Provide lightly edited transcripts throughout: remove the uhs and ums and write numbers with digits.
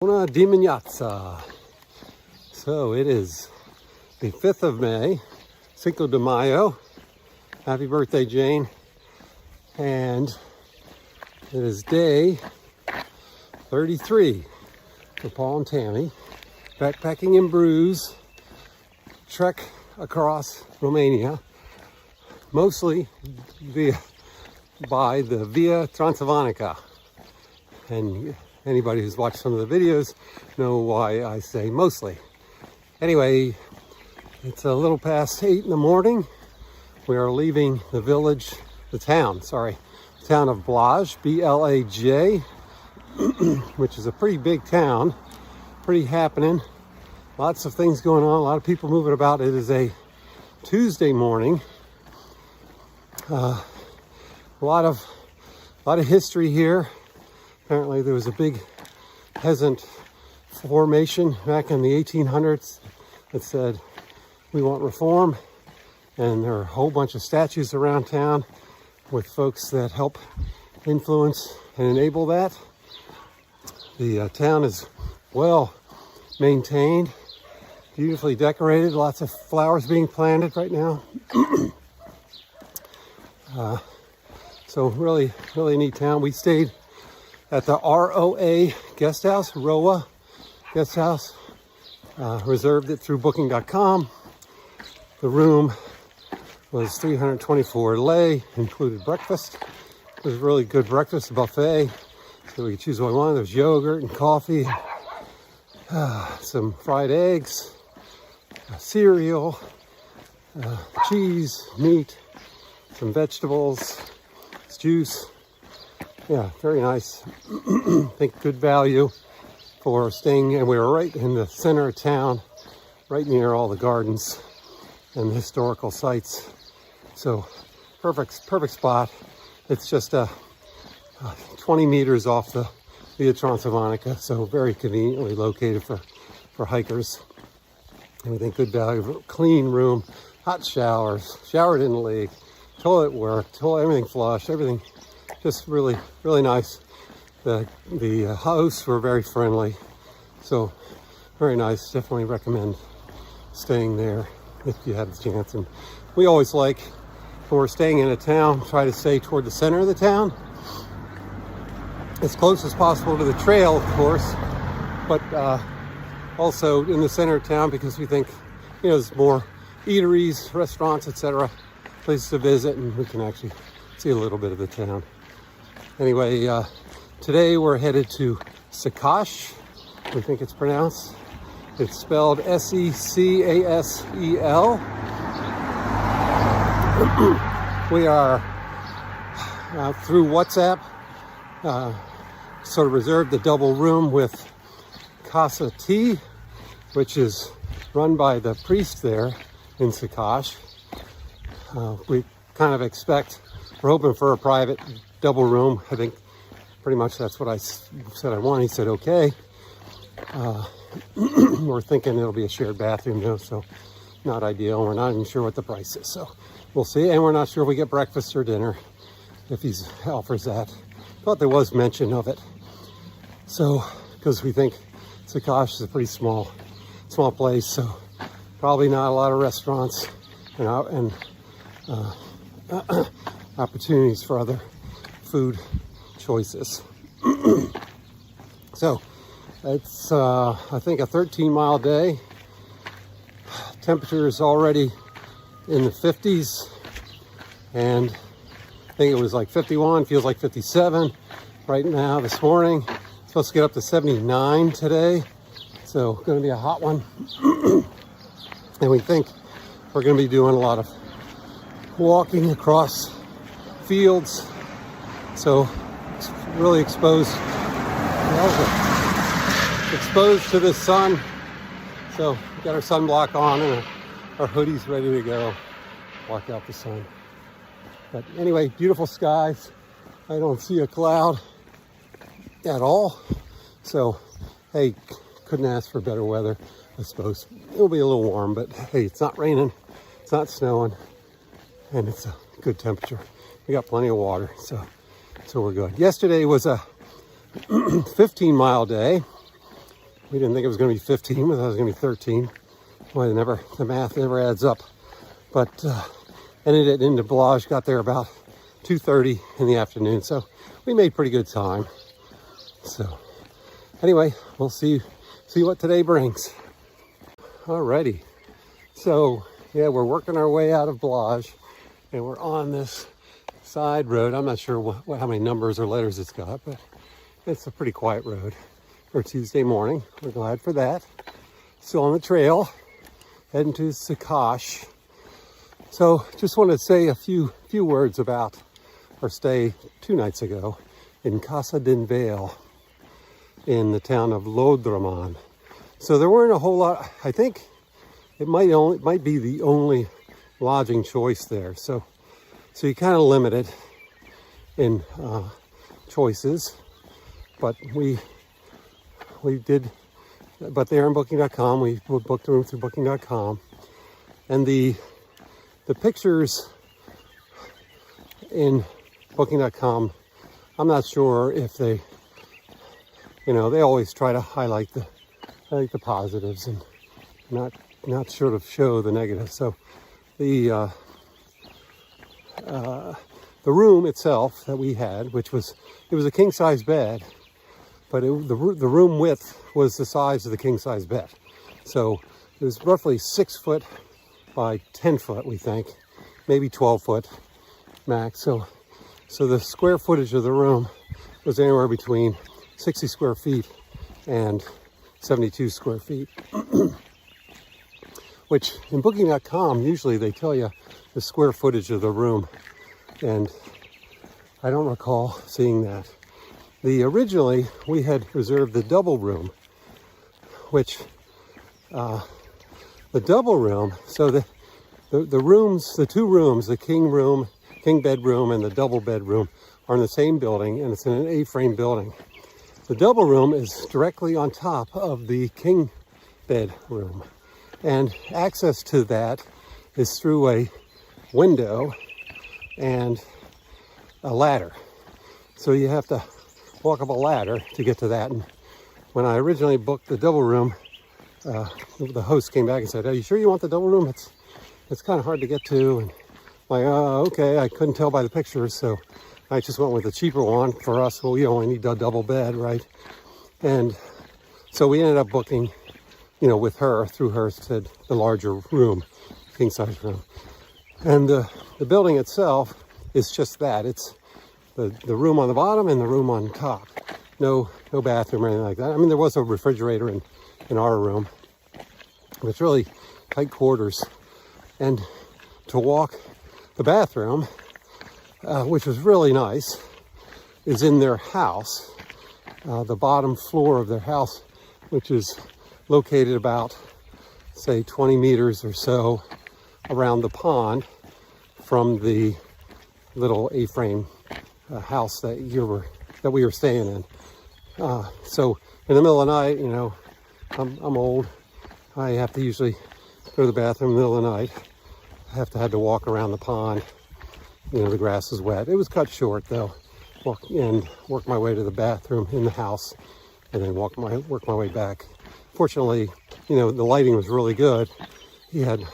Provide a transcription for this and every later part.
Buona dimineața. So it is the 5th of May, Cinco de Mayo. Happy birthday, Jane. And it is day 33 for Paul and Tammy. Backpacking in Bruges, trek across Romania, mostly by the Via Transilvanica. And anybody who's watched some of the videos know why I say mostly. Anyway, it's a little past 8 in the morning. We are leaving the town of Blaj, B-L-A-J, which is a pretty big town, pretty happening. Lots of things going on, a lot of people moving about. It is a Tuesday morning. A lot of history here. Apparently there was a big peasant formation back in the 1800s that said, we want reform. And there are a whole bunch of statues around town with folks that help influence and enable that. The town is well maintained, beautifully decorated, lots of flowers being planted right now. So really neat town. We stayed at the ROA guest house, ROA guest house. Reserved it through booking.com. The room was 324 lei, included breakfast. It was a really good breakfast, buffet. So we could choose what we wanted. There's yogurt and coffee, some fried eggs, cereal, cheese, meat, some vegetables, juice. Yeah, very nice. I think good value for staying, and we were right in the center of town, right near all the gardens and the historical sites. So perfect spot. It's just 20 meters off the Via Transilvanica, so very conveniently located for hikers. And we think good value. Clean room, hot showers, showered in the lake, toilet worked, everything flush, everything just really nice. The hosts were very friendly, so very nice. Definitely recommend staying there if you have the chance. And we always like, when we're staying in a town, try to stay toward the center of the town, as close as possible to the trail, of course, but also in the center of town, because we think, there's more eateries, restaurants, etc., places to visit, and we can actually see a little bit of the town. Anyway, today we're headed to Secasel, we think it's pronounced. It's spelled S-E-C-A-S-E-L. We are through WhatsApp, sort of reserved the double room with Casa Tea, which is run by the priest there in Secasel. We kind of we're hoping for a private double room. I think pretty much that's what I said I want. He said, okay. We're thinking it'll be a shared bathroom though, so not ideal. We're not even sure what the price is, so we'll see. And we're not sure if we get breakfast or dinner, if he offers that. But there was mention of it. So, because we think Secasel is a pretty small place, so probably not a lot of restaurants and opportunities for other food choices. So it's I think a 13-mile day. Temperature is already in the 50s, and I think it was like 51, feels like 57 right now this morning. It's supposed to get up to 79 today, so going to be a hot one. And we think we're going to be doing a lot of walking across fields, so it's really exposed to the sun. So we got our sunblock on and our hoodies ready to go, block out the sun. But anyway, beautiful skies. I don't see a cloud at all. So hey, couldn't ask for better weather, I suppose. It'll be a little warm, but hey, it's not raining, it's not snowing, and it's a good temperature. We got plenty of water, so we're good. Yesterday was a 15-mile day. We didn't think it was going to be 15, we thought it was going to be 13. Well, the math never adds up. But ended it into Blaj, got there about 2:30 in the afternoon. So we made pretty good time. So anyway, we'll see what today brings. Alrighty. So yeah, we're working our way out of Blaj and we're on this side road. I'm not sure how many numbers or letters it's got, but it's a pretty quiet road for Tuesday morning. We're glad for that. Still on the trail, heading to Secasel. So just want to say a few words about our stay 2 nights ago in Casa din Vale in the town of Lodroman. So there weren't a whole lot. I think it might be the only lodging choice there. So you kind of limited in choices, but we did. But there on Booking.com, we booked a room through Booking.com, and the pictures in Booking.com, I'm not sure if they, they always try to highlight the positives and not sort of show the negatives. So the room itself that we had, it was a king size bed, but the room width was the size of the king size bed. So it was roughly 6 foot by 10 foot, we think, maybe 12 foot max. So the square footage of the room was anywhere between 60 square feet and 72 square feet, which in Booking.com, usually they tell you the square footage of the room. And I don't recall seeing that. Originally, we had reserved the double room, which the double room, so the rooms, the 2 rooms, the king bedroom and the double bedroom are in the same building, and it's in an A-frame building. The double room is directly on top of the king bedroom, and access to that is through a window and a ladder. So you have to walk up a ladder to get to that. And when I originally booked the double room, the host came back and said, "Are you sure you want the double room? It's kind of hard to get to." And I'm like, okay, I couldn't tell by the pictures, so I just went with the cheaper one. For us, well, we only need a double bed, right? And so we ended up booking, with her, through her, said the larger room, king size room. And the building itself is just that. It's the room on the bottom and the room on top. No bathroom or anything like that. I mean, there was a refrigerator in our room. It's really tight quarters. And to walk the bathroom, which was really nice, is in their house, the bottom floor of their house, which is located about, say, 20 meters or so around the pond from the little A-frame house that we were staying in. So in the middle of the night, I'm old. I have to usually go to the bathroom in the middle of the night. I had to walk around the pond. The grass is wet. It was cut short though. Work my way to the bathroom in the house, and then work my way back. Fortunately, the lighting was really good. They had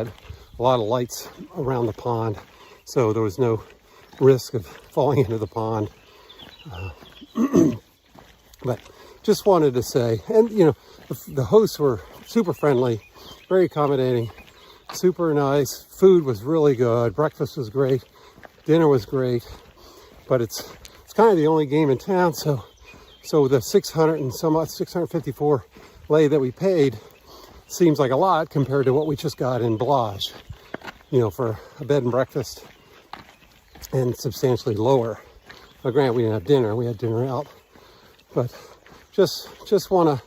a lot of lights around the pond, so there was no risk of falling into the pond. But just wanted to say, and the hosts were super friendly, very accommodating, super nice. Food was really good. Breakfast was great. Dinner was great. But it's kind of the only game in town. So the 654 lei that we paid seems like a lot compared to what we just got in Blaj, for a bed and breakfast, and substantially lower. Now, granted, we didn't have dinner. We had dinner out. But just want to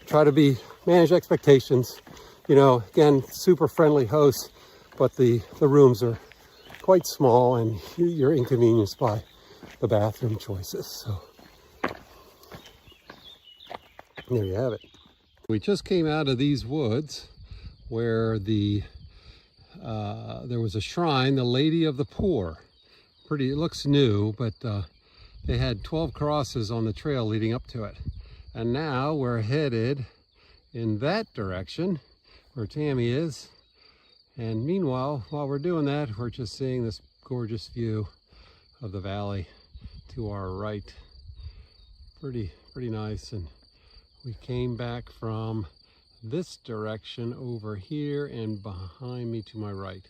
try to manage expectations. Again, super friendly hosts, but the rooms are quite small, and you're inconvenienced by the bathroom choices. So there you have it. We just came out of these woods where there was a shrine, the Lady of the Poor. It looks new, but they had 12 crosses on the trail leading up to it. And now we're headed in that direction where Tammy is. And meanwhile, while we're doing that, we're just seeing this gorgeous view of the valley to our right. Pretty nice. And we came back from this direction over here and behind me to my right,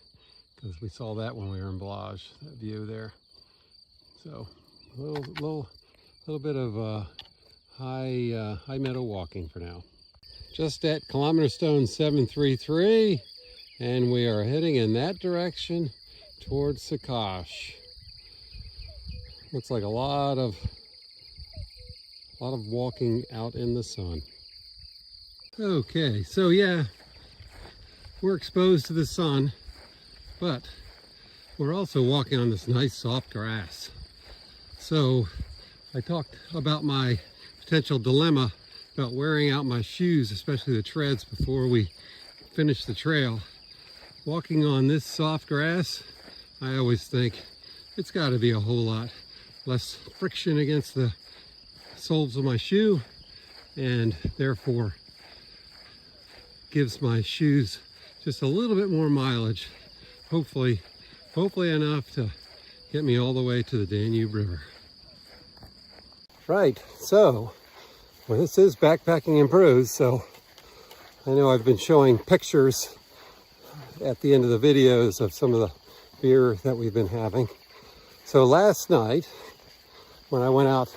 because we saw that when we were in Blaj, that view there. So a little bit of high meadow walking for now. Just at kilometer stone 733, and we are heading in that direction towards Secasel. Looks like a lot of walking out in the sun. Okay, so yeah, we're exposed to the sun, but we're also walking on this nice soft grass. So I talked about my potential dilemma about wearing out my shoes, especially the treads, before we finish the trail. Walking on this soft grass, I always think it's got to be a whole lot less friction against the soles of my shoe, and therefore gives my shoes just a little bit more mileage. Hopefully enough to get me all the way to the Danube River. Right, so well, this is Backpacking in Brews, so I know I've been showing pictures at the end of the videos of some of the beer that we've been having. So last night, when I went out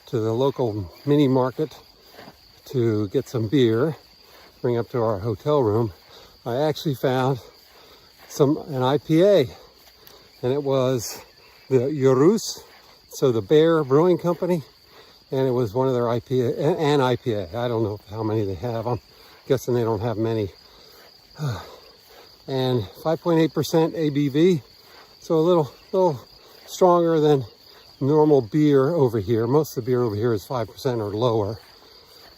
to the local mini market to get some beer, bring up to our hotel room, I actually found an IPA, and it was the Urus, so the Bear Brewing Company, and it was one of their IPA, an IPA. I don't know how many they have. I'm guessing they don't have many. And 5.8% ABV, so a little stronger than normal beer over here. Most of the beer over here is 5% or lower,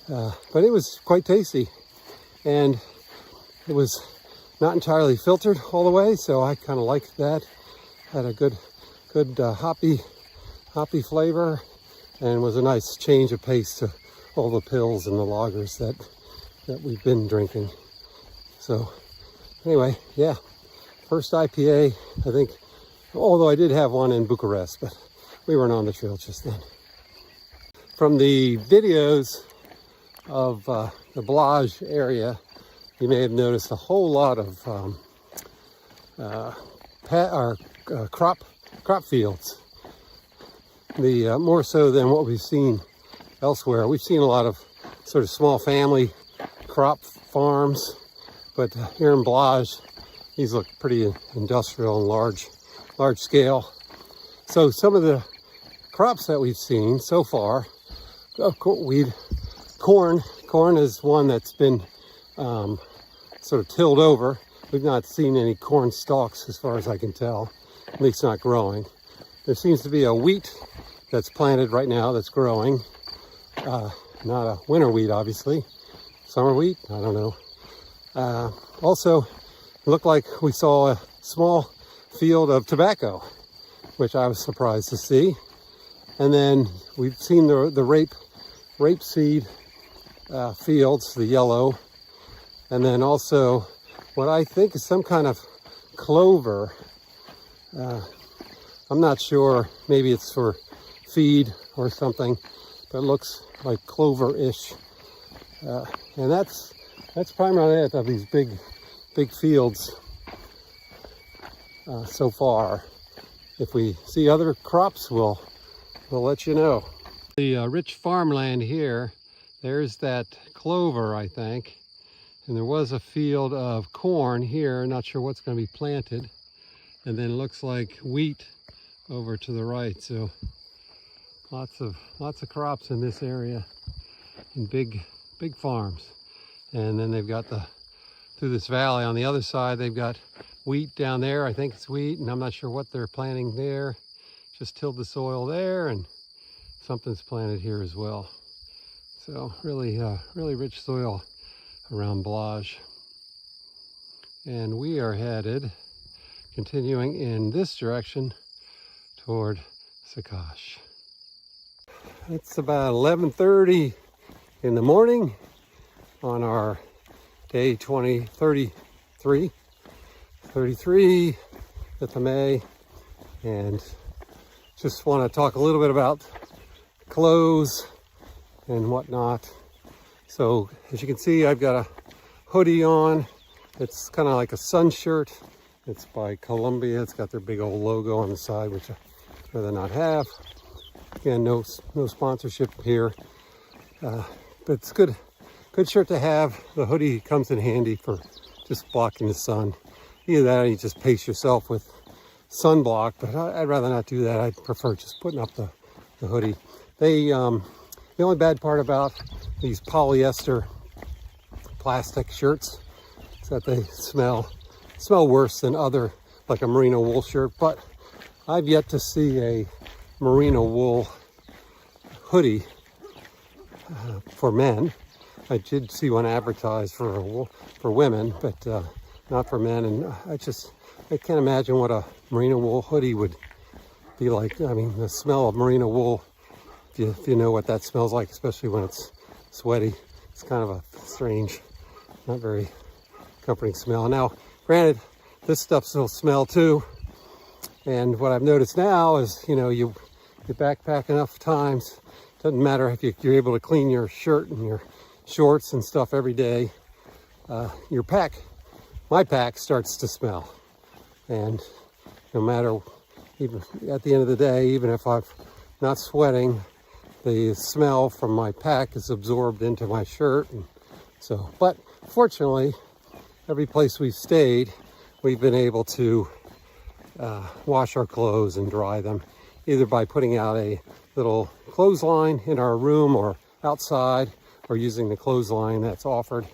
but it was quite tasty, and it was not entirely filtered all the way, so I kind of liked that. Had a good hoppy flavor, and was a nice change of pace to all the pills and the lagers that we've been drinking. So anyway, yeah, first IPA, I think, although I did have one in Bucharest, but we weren't on the trail just then. From the videos of the Blaj area, you may have noticed a whole lot of crop fields. More so than what we've seen elsewhere. We've seen a lot of sort of small family crop farms, but here in Blaj, these look pretty industrial and large scale. So some of the crops that we've seen so far, corn is one that's been sort of tilled over. We've not seen any corn stalks as far as I can tell, at least not growing. There seems to be a wheat that's planted right now that's growing. Not a winter wheat, obviously. Summer wheat, I don't know. Also, it looked like we saw a small field of tobacco, which I was surprised to see. And then we've seen the rapeseed fields, the yellow, and then also what I think is some kind of clover. I'm not sure, maybe it's for feed or something, but it looks like clover-ish. And that's primarily it of these big fields so far. If we see other crops, we'll let you know. The rich farmland here, there's that clover, I think. And there was a field of corn here, not sure what's going to be planted. And then it looks like wheat over to the right. So lots of crops in this area, and big farms. And then they've got through this valley on the other side, they've got wheat down there. I think it's wheat, and I'm not sure what they're planting there. Just tilled the soil there, and something's planted here as well. So really rich soil around Blaj. And we are headed, continuing in this direction toward Secasel. It's about 11:30 in the morning on our day 33 5th of May, and just want to talk a little bit about clothes and whatnot. So as you can see, I've got a hoodie on. It's kind of like a sun shirt. It's by Columbia. It's got their big old logo on the side, which I'd rather not have. Again, no sponsorship here, but it's good shirt to have. The hoodie comes in handy for just blocking the sun. Either that or you just pace yourself with sunblock, but I'd rather not do that. I'd prefer just putting up the hoodie. The only bad part about these polyester plastic shirts is that they smell worse than other, like a merino wool shirt, but I've yet to see a merino wool hoodie for men. I did see one advertised for women, but not for men. And I can't imagine what a merino wool hoodie would be like. I mean, the smell of merino wool, if you know what that smells like, especially when it's sweaty, it's kind of a strange, not very comforting smell. Now, granted, this stuff still smell too. And what I've noticed now is, you backpack enough times, doesn't matter if you're able to clean your shirt and your shorts and stuff every day, my pack starts to smell. And no matter, even at the end of the day, even if I'm not sweating, the smell from my pack is absorbed into my shirt. And so, but fortunately, every place we've stayed, we've been able to wash our clothes and dry them, either by putting out a little clothesline in our room or outside, or using the clothesline that's offered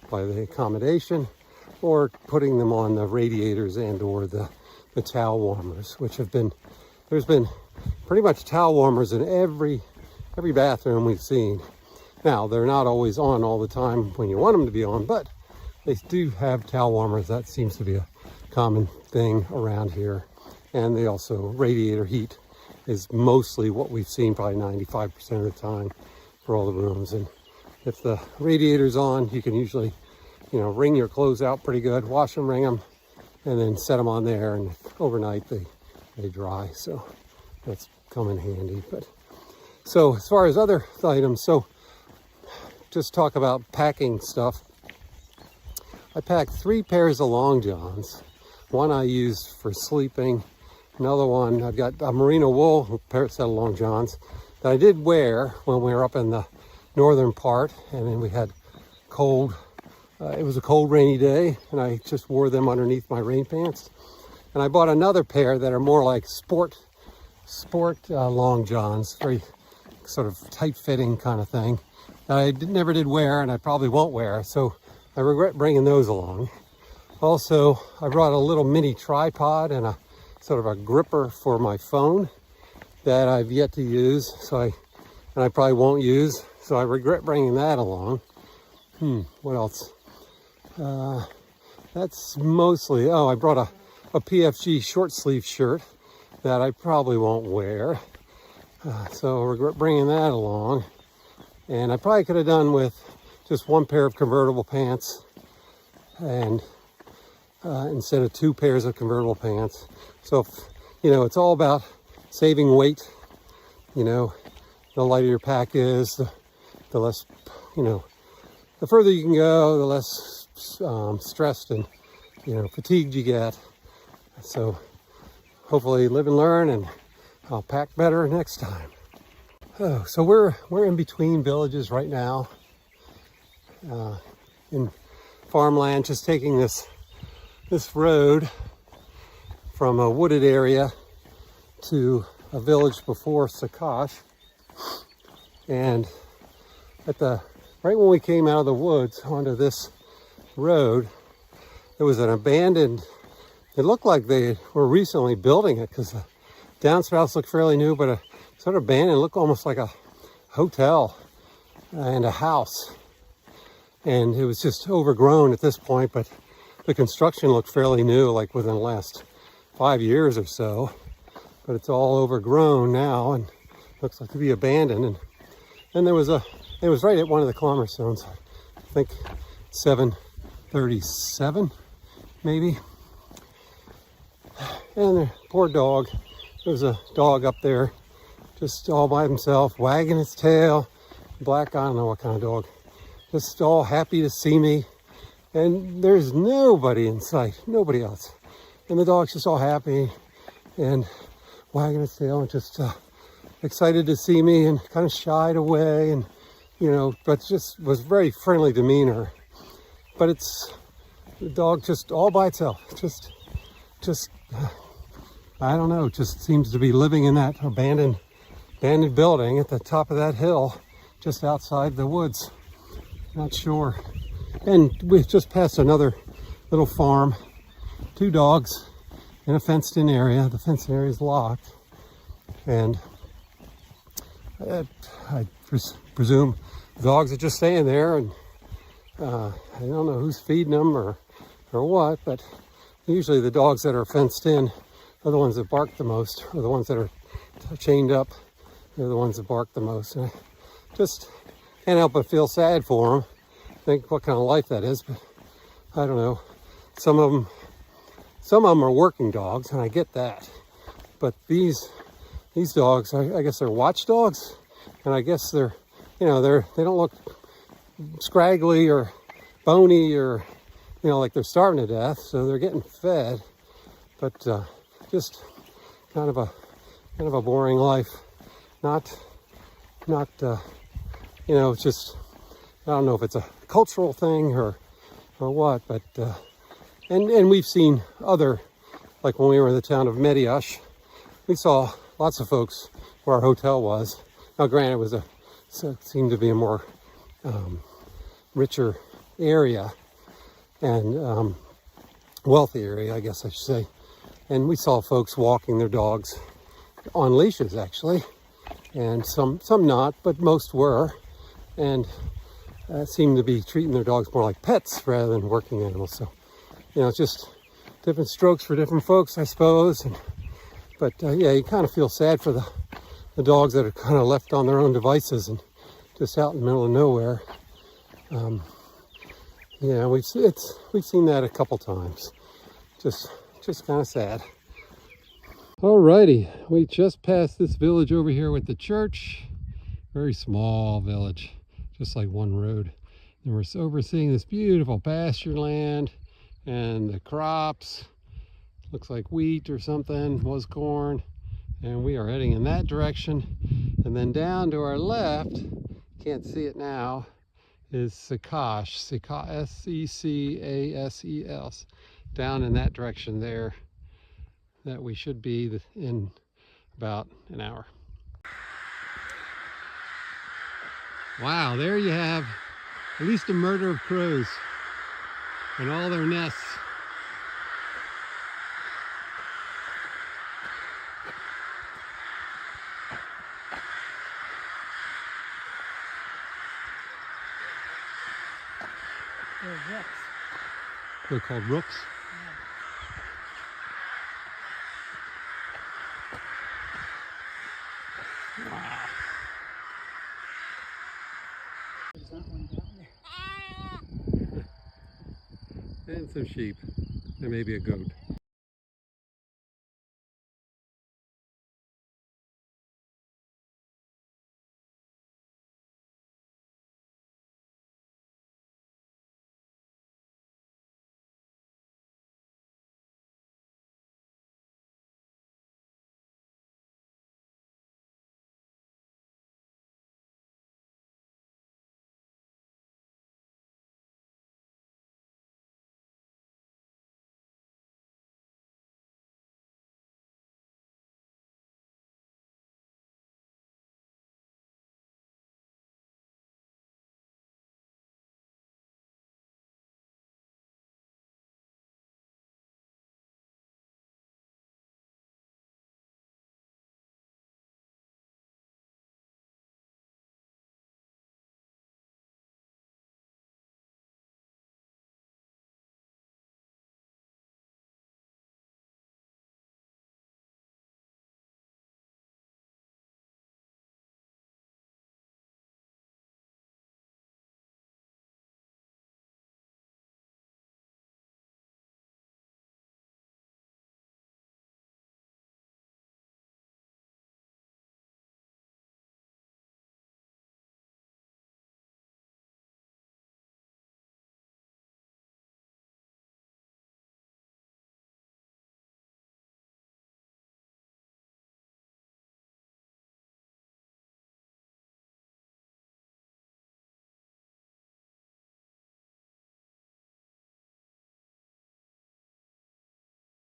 by the accommodation, or putting them on the radiators and or the towel warmers, which there's been pretty much towel warmers in every bathroom we've seen. Now, they're not always on all the time when you want them to be on, but they do have towel warmers. That seems to be a common thing around here. And they also, radiator heat is mostly what we've seen, probably 95% of the time for all the rooms. And if the radiator's on, you can usually, wring your clothes out pretty good, wash them, wring them, and then set them on there, and overnight they dry. So that's come in handy. But so as far as other items, so just talk about packing stuff. I packed 3 pairs of long johns. One I used for sleeping. Another one, I've got a merino wool set of long johns that I did wear when we were up in the northern part, and then we had cold. It was a cold, rainy day, and I just wore them underneath my rain pants. And I bought another pair that are more like sport long johns, very sort of tight-fitting kind of thing, that I never did wear, and I probably won't wear. So I regret bringing those along. Also, I brought a little mini tripod and a sort of a gripper for my phone that I've yet to use, and I probably won't use. So I regret bringing that along. What else? That's mostly, I brought a PFG short sleeve shirt that I probably won't wear. So I regret bringing that along. And I probably could have done with just 1 pair of convertible pants, and instead of 2 pairs of convertible pants. So, it's all about saving weight. The lighter your pack is, the less, the further you can go, the less stressed and, fatigued you get. So hopefully live and learn, and I'll pack better next time. Oh, so we're in between villages right now, in farmland, just taking this road from a wooded area to a village before Secasel. And right when we came out of the woods onto this road, there was an abandoned, it looked like they were recently building it, because the downspouts look fairly new, but a sort of abandoned, it looked almost like a hotel and a house. And it was just overgrown at this point, but the construction looked fairly new, like within the last 5 years or so. But it's all overgrown now and looks like to be abandoned. And then there was a It was right at one of the kilometer zones. I think 7:37, maybe. And the poor dog. There was a dog up there, just all by himself, wagging his tail. Black, I don't know what kind of dog. Just all happy to see me. And there's nobody in sight, nobody else. And the dog's just all happy and wagging his tail and just excited to see me, and kind of shied away, and but just was very friendly demeanor. But it's the dog just all by itself, just I don't know, just seems to be living in that abandoned building at the top of that hill, just outside the woods. Not sure. And we just passed another little farm, 2 dogs in a fenced-in area. The fenced-in area is locked, and I presume the dogs are just staying there, and I don't know who's feeding them or what, but usually the dogs that are fenced in are the ones that bark the most, or the ones that are chained up. They're the ones that bark the most. And I just can't help but feel sad for them. Think what kind of life that is, but I don't know. Some of them are working dogs, and I get that. But these dogs, I guess they're watchdogs, and I guess they're, they don't look scraggly or bony or, like they're starving to death. So they're getting fed, but just kind of a boring life. Not, it's just, I don't know if it's a cultural thing or what, but and we've seen other, like when we were in the town of Mediash, we saw lots of folks where our hotel was. Now, granted, it seemed to be a more richer area and wealthy area, I guess I should say. And we saw folks walking their dogs on leashes, actually, and some not, but most were, and seemed to be treating their dogs more like pets rather than working animals. So, it's just different strokes for different folks, I suppose. But yeah, you kind of feel sad for the dogs that are kind of left on their own devices and just out in the middle of nowhere. Yeah, we've seen that a couple times. Just kind of sad. Alrighty, we just passed this village over here with the church. Very small village, just like one road. And we're overseeing this beautiful pasture land and the crops. Looks like wheat or something, was corn. And we are heading in that direction. And then down to our left, can't see it now, is Secasel, Secasel, down in that direction there, that we should be in about an hour. Wow, there you have at least a murder of crows and all their nests. They're rooks. They're called rooks? Yeah. Wow. There's that one down there. And some sheep. And maybe a goat.